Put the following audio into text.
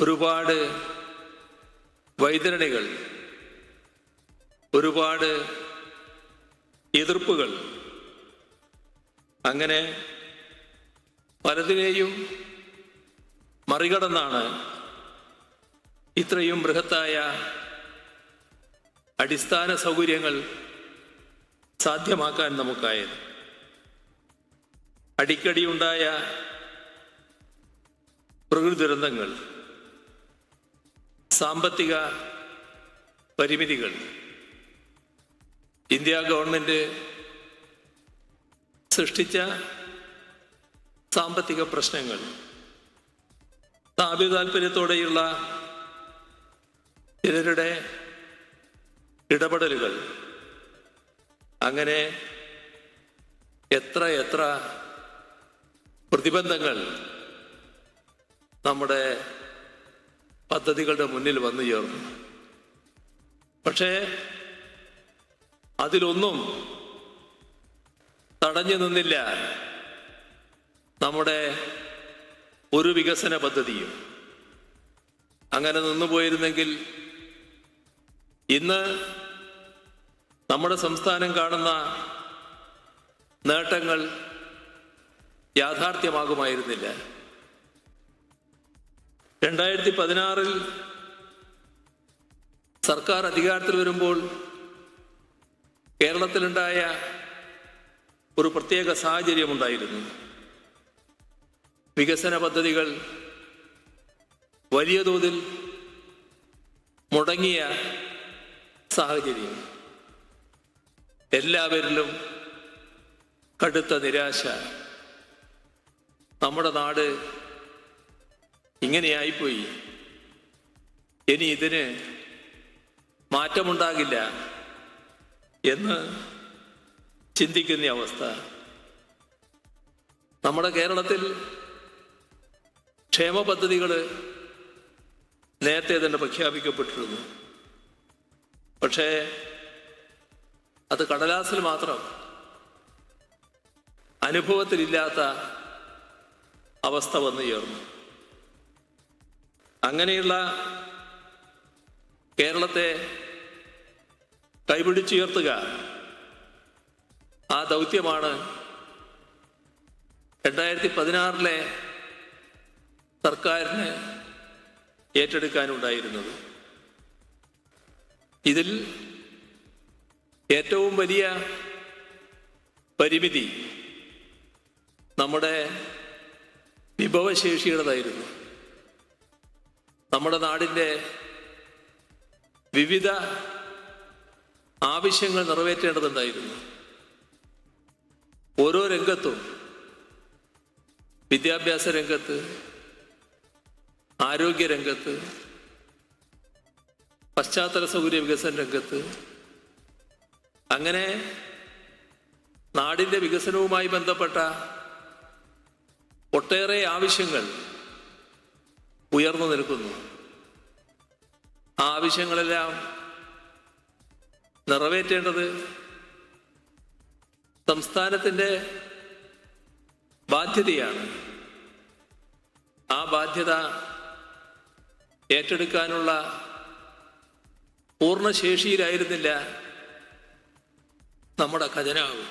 ഒരുപാട് വൈതരണികൾ, ഒരുപാട് എതിർപ്പുകൾ, അങ്ങനെ പലതിനെയും മറികടന്നാണ് ഇത്രയും ബൃഹത്തായ അടിസ്ഥാന സൗകര്യങ്ങൾ സാധ്യമാക്കാൻ നമുക്കായത്. അടിക്കടിയുണ്ടായ പ്രകൃതി ദുരന്തങ്ങൾ, സാമ്പത്തിക പരിമിതികൾ, ഇന്ത്യ ഗവൺമെൻറ് സൃഷ്ടിച്ച സാമ്പത്തിക പ്രശ്നങ്ങൾ, സ്ഥാപിത താല്പര്യത്തോടെയുള്ള ചിലരുടെ ഇടപെടലുകൾ, അങ്ങനെ എത്ര പ്രതിബന്ധങ്ങൾ നമ്മുടെ പദ്ധതികളുടെ മുന്നിൽ വന്നു ചേർന്നു. പക്ഷേ അതിലൊന്നും തടഞ്ഞു നിന്നില്ല നമ്മുടെ ഒരു വികസന പദ്ധതിയും. അങ്ങനെ നിന്നുപോയിരുന്നെങ്കിൽ ഇന്ന് നമ്മുടെ സംസ്ഥാനം കാണുന്ന നേട്ടങ്ങൾ യാഥാർത്ഥ്യമാകുമായിരുന്നില്ല. 2016 സർക്കാർ അധികാരത്തിൽ വരുമ്പോൾ കേരളത്തിലുണ്ടായ ഒരു പ്രത്യേക സാഹചര്യമുണ്ടായിരുന്നു. വികസന പദ്ധതികൾ വലിയ തോതിൽ മുടങ്ങിയ സാഹചര്യം, എല്ലാവരിലും കടുത്ത നിരാശ. നമ്മുടെ നാട് ഇങ്ങനെയായിപ്പോയി, ഇനി ഇതിന് മാറ്റമുണ്ടാകില്ല എന്ന് ചിന്തിക്കുന്ന അവസ്ഥ. നമ്മുടെ കേരളത്തിൽ ക്ഷേമ പദ്ധതികൾ നേരത്തെ തന്നെ പ്രഖ്യാപിക്കപ്പെട്ടിരുന്നു. പക്ഷേ അത് കടലാസിൽ മാത്രം, അനുഭവത്തിലില്ലാത്ത അവസ്ഥ വന്നു ചേർന്നു. അങ്ങനെയുള്ള കേരളത്തെ കൈപിടിച്ചുയർത്തുക, ആ ദൗത്യമാണ് 2016 സർക്കാരിന് ഏറ്റെടുക്കാനുണ്ടായിരുന്നത്. ഇതിൽ ഏറ്റവും വലിയ പരിമിതി നമ്മുടെ വിഭവശേഷിയുടേതായിരുന്നു. നമ്മുടെ നാടിൻ്റെ വിവിധ ആവശ്യങ്ങൾ നിറവേറ്റേണ്ടതുണ്ടായിരുന്നു. ഓരോ രംഗത്തും, വിദ്യാഭ്യാസ രംഗത്ത്, ആരോഗ്യരംഗത്ത്, പശ്ചാത്തല സൗകര്യ വികസന രംഗത്ത്, അങ്ങനെ നാടിൻ്റെ വികസനവുമായി ബന്ധപ്പെട്ട ഒട്ടേറെ ആവശ്യങ്ങൾ ഉയർന്നു നിൽക്കുന്നു. ആ ആവശ്യങ്ങളെല്ലാം നിറവേറ്റേണ്ടത് സംസ്ഥാനത്തിൻ്റെ ബാധ്യതയാണ്. ആ ബാധ്യത ഏറ്റെടുക്കാനുള്ള പൂർണ്ണശേഷിയിലായിരുന്നില്ല നമ്മുടെ ഖജനാവ്.